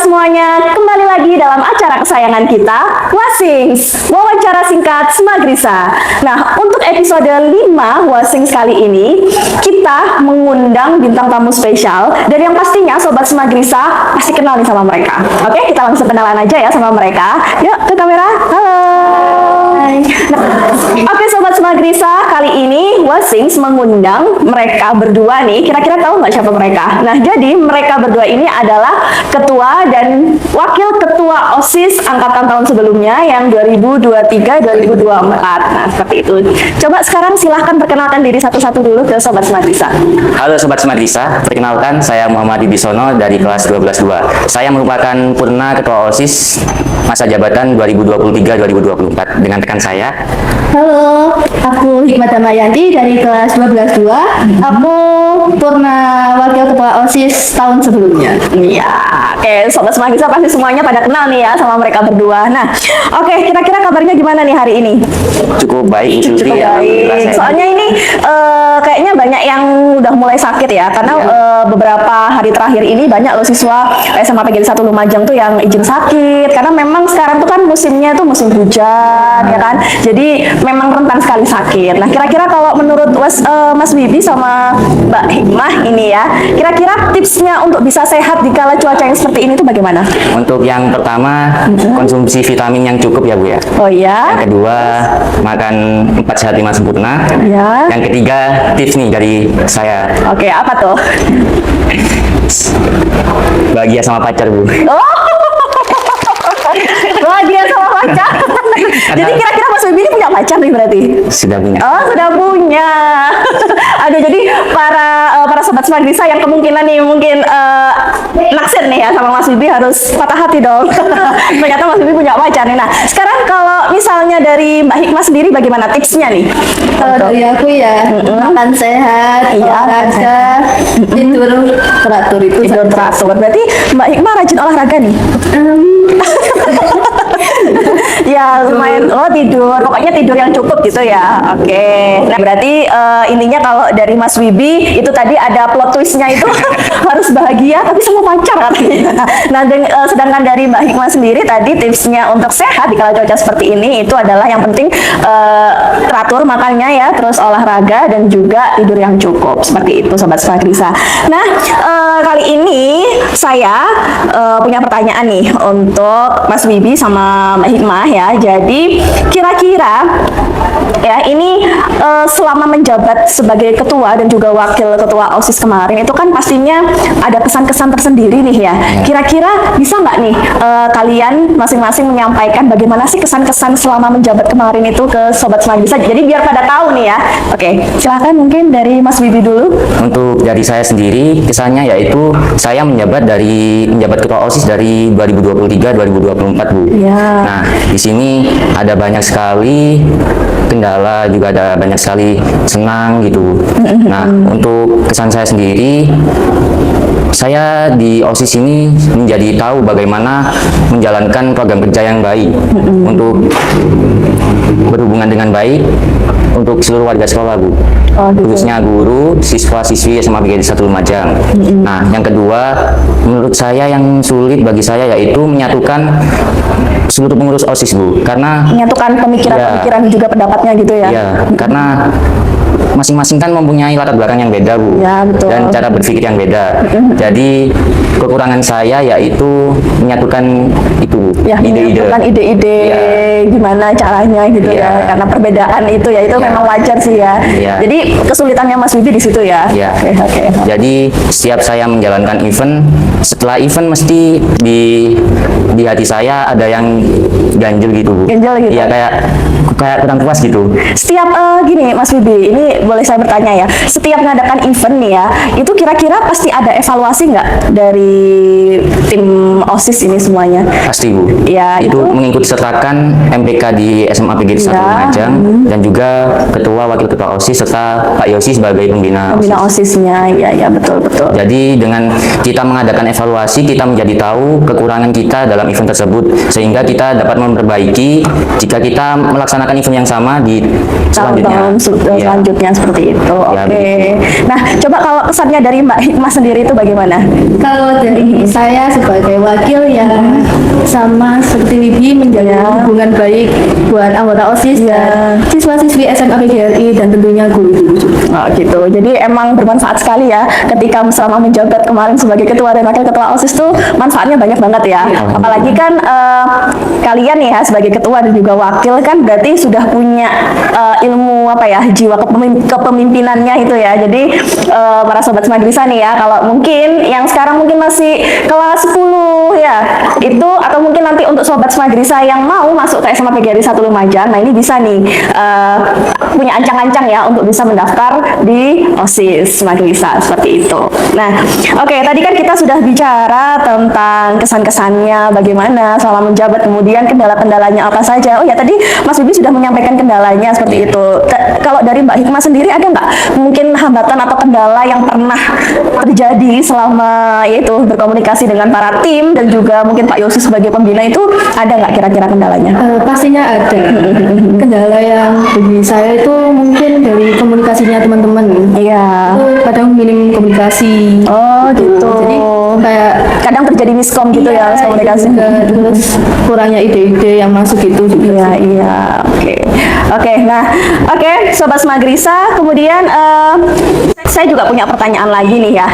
Semuanya, kembali lagi dalam acara kesayangan kita, Wasings, wawancara singkat Smagrisa. Nah, untuk episode 5 Wasings kali ini, kita mengundang bintang tamu spesial, dan yang pastinya Sobat Smagrisa pasti kenal nih sama mereka. Oke, kita langsung kenalan aja ya sama mereka. Yuk, ke kamera. Halo. Hai. Nah, oke Sobat Smagrisa, kali ini Wasings mengundang mereka berdua nih. Kira-kira tahu nggak siapa mereka? Nah, jadi mereka berdua ini adalah ketua dan wakil ketua OSIS angkatan tahun sebelumnya yang 2023-2024. Nah, seperti itu. Coba sekarang silahkan perkenalkan diri satu-satu dulu ke Sobat Smagrisa. Halo Sobat Smagrisa, perkenalkan saya Muhammad Wibisono dari kelas 12-2. Saya merupakan purna ketua OSIS masa jabatan 2023-2024 dengan rekan saya. Halo, aku Hikmat Damayanti dari kelas 12-2. Aku purna wakil ketua OSIS tahun sebelumnya. Iya, oke Sobat Smagrisa pasti semuanya pada kenal nih ya sama mereka berdua. Nah, oke, kira-kira kabarnya gimana nih hari ini? Cukup baik, Cukup baik. Soalnya ini kayaknya banyak yang udah mulai sakit ya, karena beberapa hari terakhir ini banyak loh siswa SMA PGRI 1 Lumajang tuh yang izin sakit, karena memang sekarang tuh kan musimnya tuh musim hujan ya kan, jadi memang rentan sekali sakit. Nah, kira-kira kalau menurut Mas Wibi sama Mbak Hikmah ini ya, kira-kira tipsnya untuk bisa sehat di kala cuaca yang seperti ini tuh bagaimana? Untuk yang pertama, konsumsi vitamin yang cukup ya Bu ya. Oh ya. Yang kedua, makan 4 sehat 5 sempurna. Ya. Yang ketiga, tips nih dari saya. Oke, apa tuh? Bahagia sama pacar Bu. Oh. Bahagia sama pacar. Jadi kira-kira Mas Wibi ini punya pacar nih berarti? Sudah punya. Oh, sudah punya. Aduh, jadi para Sobat Smagrisa yang kemungkinan nih mungkin naksir nih ya sama Mas Wibi harus patah hati dong. Ternyata Mas Wibi punya pacar nih. Nah, sekarang kalau misalnya dari Mbak Hikmah sendiri bagaimana tipsnya nih? Kalau dari aku ya, makan sehat, olahraga, tidur teratur itu. Tidur teratur. Berarti Mbak Hikmah rajin olahraga nih? Ya lumayan, tidur, pokoknya tidur yang cukup gitu ya. Oke. Nah, berarti intinya kalau dari Mas Wibi itu tadi ada plot twistnya itu harus bahagia tapi sama pacar katanya. Nah, sedangkan dari Mbak Hikmah sendiri tadi tipsnya untuk sehat di kala cuaca seperti ini itu adalah yang penting teratur makannya ya, terus olahraga dan juga tidur yang cukup. Seperti itu Sobat Smagrisa. Nah, kali ini saya punya pertanyaan nih untuk Mas Wibi sama Mbak Hikmah ya. Jadi kira-kira ya ini selama menjabat sebagai ketua dan juga wakil ketua OSIS kemarin itu kan pastinya ada kesan-kesan tersendiri nih ya. Kira-kira bisa nggak nih kalian masing-masing menyampaikan bagaimana sih kesan-kesan selama menjabat kemarin itu ke Sobat Smagrisa? Jadi biar pada tahu nih ya. Oke, silahkan mungkin dari Mas Wibi dulu. Untuk dari saya sendiri, kesannya yaitu saya menjabat ketua OSIS dari 2023-2024 Bu. Ya. Nah, di sini ada banyak sekali kendala, juga ada banyak sekali senang gitu. Nah, untuk kesan saya sendiri, saya di OSIS ini menjadi tahu bagaimana menjalankan program kerja yang baik untuk berhubungan dengan baik untuk seluruh warga sekolah Bu. Oh, gitu. Khususnya guru, siswa-siswi SMA PGRI 1 Lumajang. Nah, yang kedua, menurut saya yang sulit bagi saya yaitu menyatukan seluruh pengurus OSIS Bu, karena Menyatukan pemikiran-pemikiran juga pendapatnya gitu ya. ya, karena masing-masing kan mempunyai latar belakang yang beda Bu, Ya, betul. dan cara berpikir yang beda. Jadi kekurangan saya yaitu menyatukan itu Bu, Ya, menyatukan ide-ide gimana caranya gitu ya. Karena perbedaan itu ya itu memang wajar sih ya. Jadi kesulitannya Mas Wibi di situ ya. Ya. Oke. Jadi setiap saya menjalankan event, setelah event mesti di hati saya ada yang ganjel gitu Bu. Ganjel gitu. Iya, kayak kayak kurang puas gitu. Setiap gini Mas Bibi, ini boleh saya bertanya ya. Setiap mengadakan event nih ya, itu kira-kira pasti ada evaluasi nggak dari tim OSIS ini semuanya? Pasti Bu. Ya, itu mengikut sertakan MPK di SMA PGRI 1 Ya. Lumajang dan juga ketua wakil ketua OSIS serta Pak Yosi sebagai pembina Pembina OSIS. OSIS-nya, ya betul. Jadi dengan kita mengadakan evaluasi, kita menjadi tahu kekurangan kita dalam event tersebut, sehingga kita dapat memperbaiki jika kita melaksanakan event yang sama di selanjutnya. Tahun Ya. selanjutnya seperti itu. Ya, Oke. begitu. Nah, coba kalau kesannya dari Mbak Hikmah sendiri itu bagaimana? Kalau dari saya sebagai wakil yang sama seperti Wibi menjalin Ya. hubungan baik buat anggota OSIS Ya. dan siswa-siswi SMA PGRI dan tentunya guru-guru juga. Oh gitu. Jadi emang bermanfaat sekali ya ketika selama menjabat kemarin sebagai ketua dan wakil ketua OSIS tuh manfaatnya banyak banget ya. Apalagi kan kalian nih ya sebagai ketua dan juga wakil kan berarti sudah punya ilmu apa ya, jiwa kepemimpinannya itu ya. Jadi para sobat Smagrisa nih ya, kalau mungkin yang sekarang mungkin masih kelas 10 ya, itu atau mungkin nanti untuk sobat Smagrisa yang mau masuk ke SMA PGRI 1 Lumajang, nah ini bisa nih punya ancang-ancang ya untuk bisa mendaftar di OSIS Smagrisa seperti itu. Nah, oke, tadi kan kita sudah bicara tentang kesan-kesannya bagaimana selama menjabat, kemudian kendala-kendalanya apa saja. Oh ya, tadi Mas Bibi sudah menyampaikan kendalanya seperti itu. Kalau dari Mbak Hikmah sendiri ada nggak mungkin hambatan atau kendala yang pernah terjadi selama yaitu berkomunikasi dengan para tim dan juga mungkin Pak Yosi sebagai pembina itu ada nggak kira-kira kendalanya? Pastinya ada kendala yang bagi saya itu mungkin dari komunikasinya teman-teman. Iya. Itu kadang minim komunikasi. Oh gitu. Jadi kayak Kadang terjadi miskom gitu ya komunikasi. juga, terus kurangnya ide-ide yang masuk itu juga. Iya, oke. Oke, nah, oke, Sobat Smagrisa, kemudian saya juga punya pertanyaan lagi nih ya,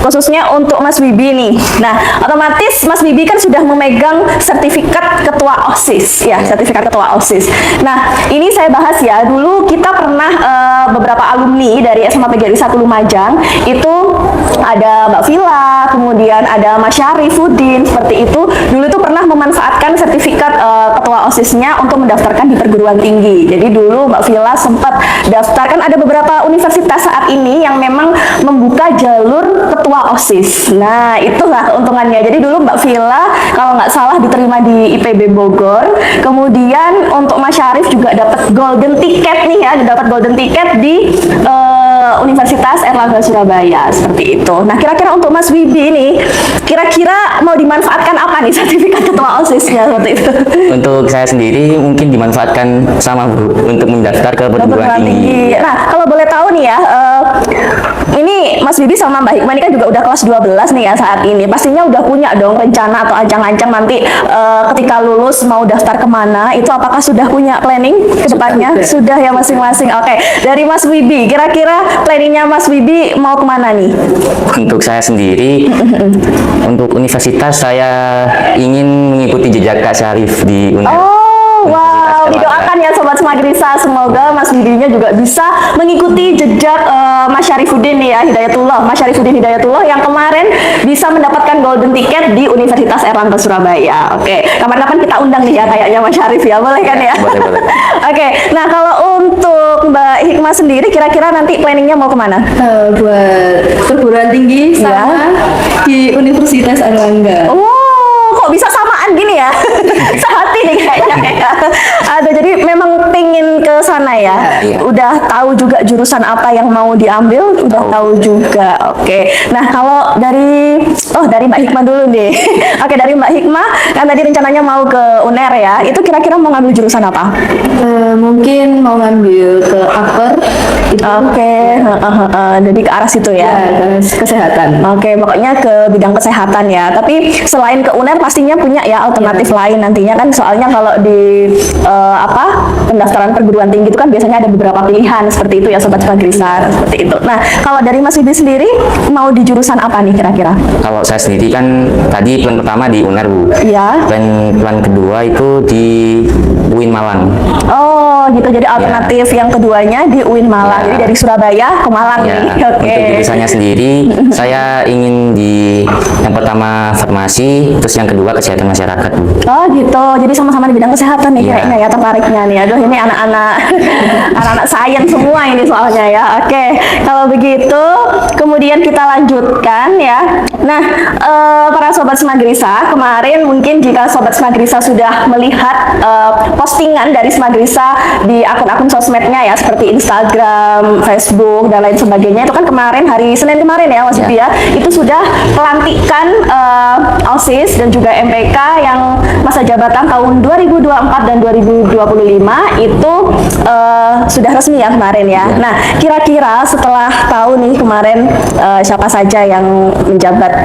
khususnya untuk Mas Bibi nih. Nah, otomatis Mas Bibi kan sudah memegang sertifikat ketua OSIS, ya, sertifikat ketua OSIS. Nah, ini saya bahas ya, dulu kita pernah beberapa alumni dari SMA PGRI 1 Lumajang, itu ada Mbak Vila, kemudian ada Mas Syarifuddin, seperti itu. Dulu itu pernah memanfaatkan sertifikat ketua OSIS-nya untuk mendaftarkan di perguruan tinggi. Jadi dulu Mbak Vila sempat daftarkan, ada beberapa universitas saat ini yang memang membuka jalur ketua OSIS. Nah, itulah keuntungannya. Jadi dulu Mbak Vila kalau nggak salah diterima di IPB Bogor. Kemudian untuk Mas Syarif juga dapat golden ticket nih ya, dapat golden ticket di Universitas Erlangga Surabaya seperti itu. Nah, kira-kira untuk Mas Wibi ini, kira-kira mau dimanfaatkan apa nih sertifikat ketua OSIS-nya seperti itu? Untuk saya sendiri mungkin dimanfaatkan sama Bu untuk mendaftar ke perguruan tinggi. Nah, kalau boleh tahu nih ya, ini Mas Bibi sama Mbak Hikmah ini kan juga udah kelas 12 nih ya saat ini. Pastinya udah punya dong rencana atau ancang-ancang nanti ketika lulus mau daftar kemana, itu apakah sudah punya planning ke depannya? Sudah ya masing-masing. Oke, dari Mas Bibi, kira-kira planningnya Mas Bibi mau kemana nih? Untuk saya sendiri, untuk universitas saya ingin mengikuti jejak Kak Syarif di UNER. Oh, wow, Universitas didoakan ya Sobat Smagrisa, semoga Mas Bibinya juga bisa mengikuti jejak Mas Syarifuddin nih ya, Mas Syarifuddin Hidayatullah yang kemarin bisa mendapatkan golden ticket di Universitas Erlangga Surabaya. Oke, kapan-kapan kita undang nih ya kayaknya Mas Syarif ya, boleh kan ya? Boleh. Oke, nah kalau untuk Mbak Hikmah sendiri kira-kira nanti planningnya mau kemana? Buat perguruan tinggi sama di Universitas Erlangga. Oh, kok bisa samaan gini ya? Sehati nih kayaknya. Ada, jadi memang pengen ke sana ya. Iya. Udah tahu juga jurusan apa yang mau diambil, udah tahu juga. Oke. Nah, kalau dari Mbak Hikmah dulu nih. Oke, dari Mbak Hikmah kan tadi rencananya mau ke UNER ya. Itu kira-kira mau ngambil jurusan apa? Mungkin mau ngambil ke upper itu Oke, jadi ke arah situ ya. kesehatan. Oke, pokoknya ke bidang kesehatan ya. Tapi selain ke UNER pastinya punya ya alternatif lain nantinya kan. Soalnya kalau di pendaftaran perguruan tinggi itu kan biasanya ada beberapa pilihan seperti itu ya Sobat Smagrisa, seperti itu. Nah, kalau dari Mas Bibi sendiri mau di jurusan apa nih kira-kira? Kalau saya sendiri kan tadi plan pertama di UNER Bu. Iya. Plan kedua itu di UIN Malang. Oh gitu, jadi alternatif yang keduanya di UIN Malang. Ya. Jadi dari Surabaya ke Malang Ya, nih. Oke. untuk jurusannya sendiri, saya ingin di yang pertama farmasi, terus yang kedua kesehatan masyarakat. Oh gitu, jadi sama-sama di bidang kesehatan nih Iya. kayaknya ya tertariknya nih. Aduh ini anak-anak anak-anak sains semua ini soalnya ya. Oke, kalau begitu kemudian kita lanjutkan ya. Nah, para sobat Smagrisa, kemarin mungkin jika sobat Smagrisa sudah melihat postingan dari Smagrisa di akun-akun sosmednya ya, seperti Instagram, Facebook dan lain sebagainya, itu kan kemarin hari Senin kemarin ya Mas Yudi ya, itu sudah pelantikan OSIS dan juga MPK yang masa jabatan tahun 2024 dan 2025 itu sudah resmi ya kemarin ya. Nah, kira-kira setelah tahu nih kemarin siapa saja yang menjabat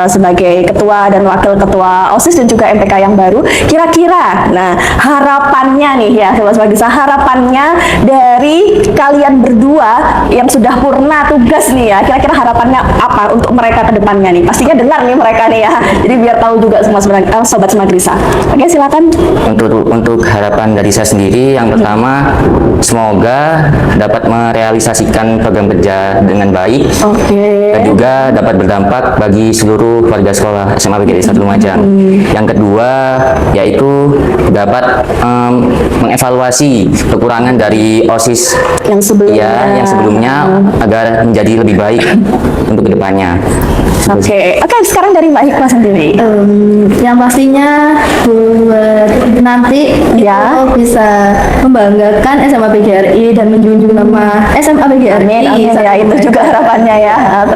sebagai ketua dan wakil ketua OSIS dan juga MPK yang baru, kira-kira nah harapannya nih ya Sobat Smagrisa, harapannya dari kalian berdua yang sudah purna tugas nih ya, kira-kira harapannya apa untuk mereka ke depannya nih? Pastinya dengar nih mereka nih ya, jadi biar tahu juga semua Sobat Smagrisa. Oke, silakan. Untuk harapan dari saya sendiri, yang pertama semoga dapat merealisasikan program kerja dengan baik. Oke. Dan juga dapat berdampak bagi seluruh warga sekolah SMA PGRI 1 Lumajang. Yang kedua yaitu dapat mengevaluasi kekurangan dari OSIS Yang sebelumnya. yang sebelumnya agar menjadi lebih baik untuk kedepannya. Oke, sekarang dari Mbak Hikmah sendiri. Yang pastinya buat nanti Ya. itu bisa membanggakan SMA PGRI dan menjunjung nama SMA PGRI. Amin, amin ya, itu juga harapannya ya. Nah,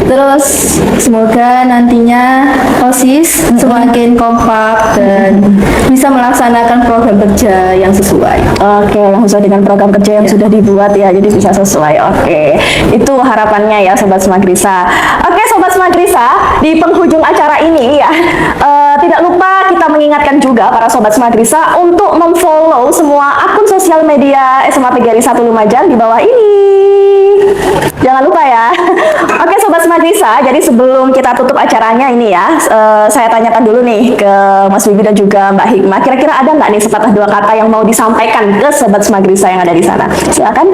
Terus semoga nantinya OSIS semakin kompak dan bisa melaksanakan program kerja yang sesuai. Oke, yang sesuai dengan program kerja yang sudah dibuat ya, jadi bisa sesuai. Oke, itu harapannya ya Sobat Smagrisa. Oke, Sobat Smagrisa, di penghujung acara ini ya, tidak lupa kita mengingatkan juga para Sobat Smagrisa untuk memfollow semua akun sosial media SMA PGRI 1 Lumajang di bawah ini. Jangan lupa ya. Oke Sobat Smagrisa, jadi sebelum kita tutup acaranya ini ya, saya tanyakan dulu nih ke Mas Wibi dan juga Mbak Hikmah, kira-kira ada nggak nih sepatah dua kata yang mau disampaikan ke Sobat Smagrisa yang ada di sana? Silakan.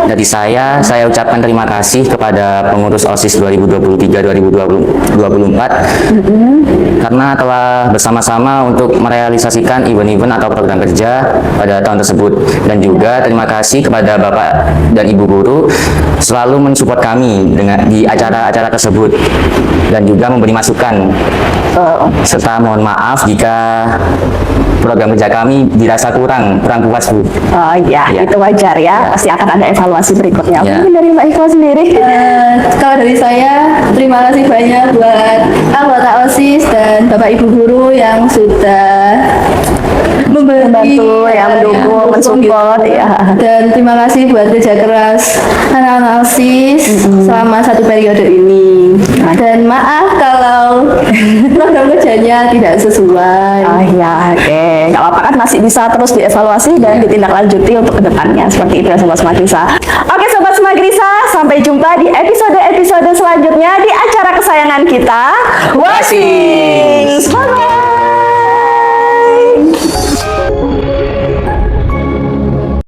Dari saya ucapkan terima kasih kepada pengurus OSIS 2023-2024 karena telah bersama-sama untuk merealisasikan event-event atau program kerja pada tahun tersebut. Dan juga terima kasih kepada Bapak dan Ibu Guru selalu mensupport kami di acara-acara tersebut dan juga memberi masukan, serta mohon maaf jika program kerja kami dirasa kurang puas, Bu. Oh iya, Ya. itu wajar ya. Pasti akan ada evaluasi berikutnya. Ya. Mungkin dari Mbak Hikmah sendiri. Kalau dari saya, terima kasih banyak buat anggota OSIS dan Bapak Ibu Guru yang sudah Membantu, ya, mendukung, mensupport, ya. Dan terima kasih buat kerja keras anak-anak OSIS selama satu periode ini. Dan maaf kalau program kerjanya tidak sesuai. Oh iya, oke. Nggak apa-apa kan, masih bisa terus dievaluasi dan ditindaklanjuti untuk kedepannya. Seperti itu ya Sobat Smagrisa. Oke Sobat Smagrisa, sampai jumpa di episode-episode selanjutnya di acara kesayangan kita, OSIS. Bye-bye.